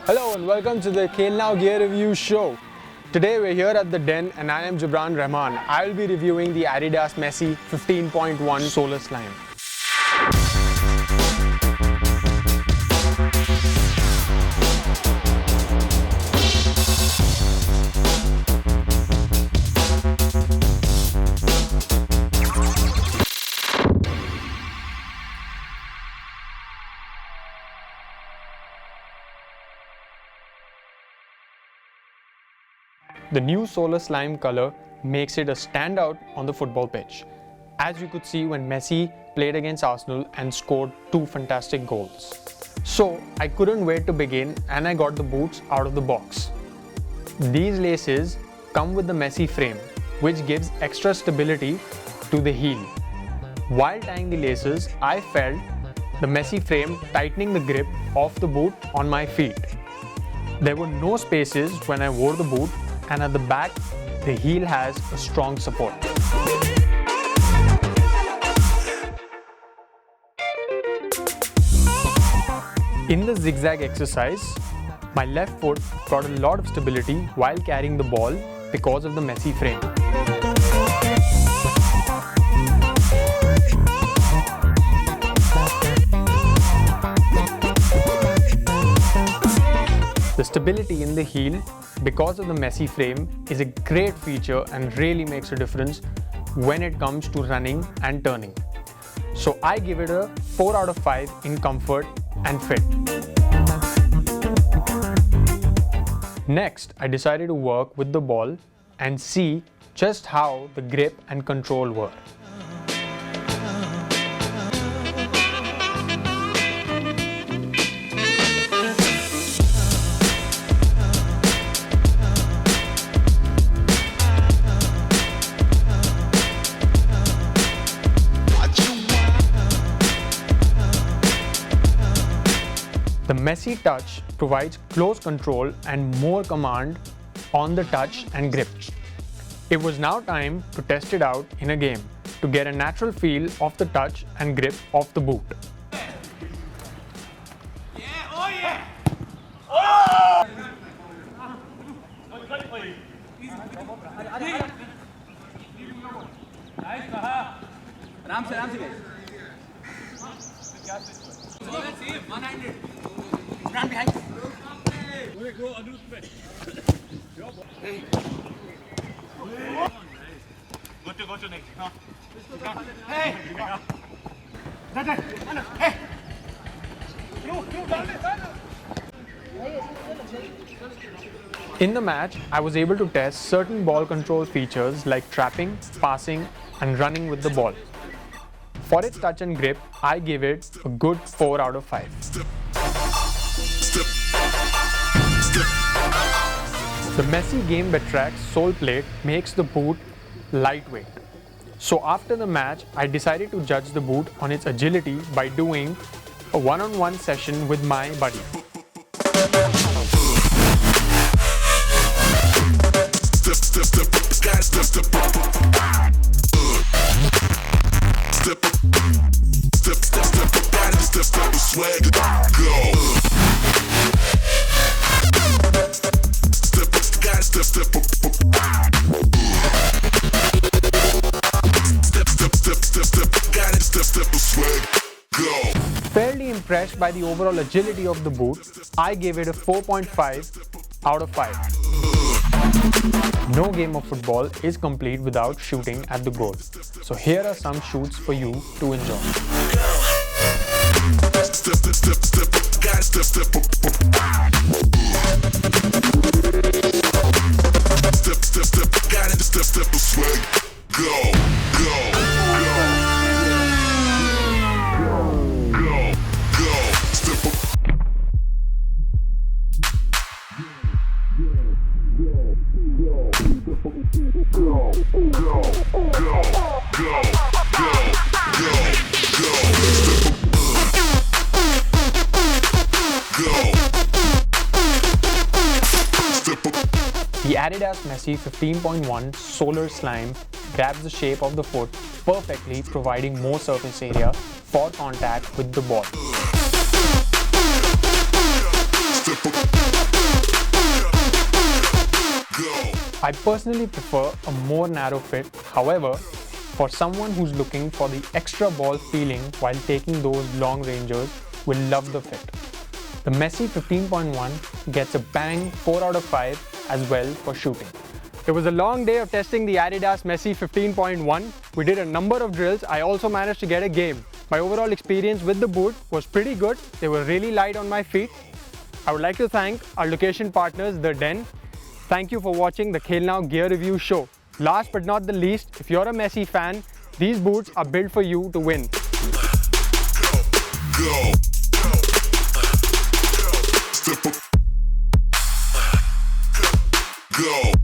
Hello and welcome to the Khel Now Gear review show. Today we're here at the Den and I am Jibran Rahman. I will be reviewing the Adidas Messi 15.1 Solar Slime. The new Solar Slime color makes it a standout on the football pitch, as you could see when Messi played against Arsenal and scored 2 fantastic goals. So I couldn't wait to begin and I got the boots out of the box. These laces come with the Messi frame, which gives extra stability to the heel. While tying the laces, I felt the Messi frame tightening the grip of the boot on my feet. There were no spaces when I wore the boot, and at the back, the heel has a strong support. In the zigzag exercise, my left foot got a lot of stability while carrying the ball because of the Messi frame. The stability in the heel because of the Messi frame is a great feature and really makes a difference when it comes to running and turning. So I give it a 4 out of 5 in comfort and fit. Next, I decided to work with the ball and see just how the grip and control were. The Messi touch provides close control and more command on the touch and grip. It was now time to test it out in a game to get a natural feel of the touch and grip of the boot. In the match, I was able to test certain ball control features like trapping, passing, and running with the ball. For its touch and grip, I give it a good 4 out of 5. The Messi Game Betrax sole plate makes the boot lightweight. So after the match, I decided to judge the boot on its agility by doing a one-on-one session with my buddy. Fairly impressed by the overall agility of the boot, I gave it a 4.5 out of 5. No game of football is complete without shooting at the goal. So here are some shoots for you to enjoy. The Adidas Messi 15.1 Solar Slime grabs the shape of the foot perfectly, providing more surface area for contact with the ball. I personally prefer a more narrow fit. However, for someone who's looking for the extra ball feeling while taking those long rangers, will love the fit. The Messi 15.1 gets a bang 4 out of 5 as well for shooting. It was a long day of testing the adidas Messi 15.1. We did a number of drills. I also managed to get a game. My overall experience with the boot was pretty good. They were really light on my feet. I would like to thank our location partners, The Den. Thank you for watching the Khel Now Gear Review show. Last but not the least, if you're a Messi fan, these boots are built for you to win. Go. Step up. Go.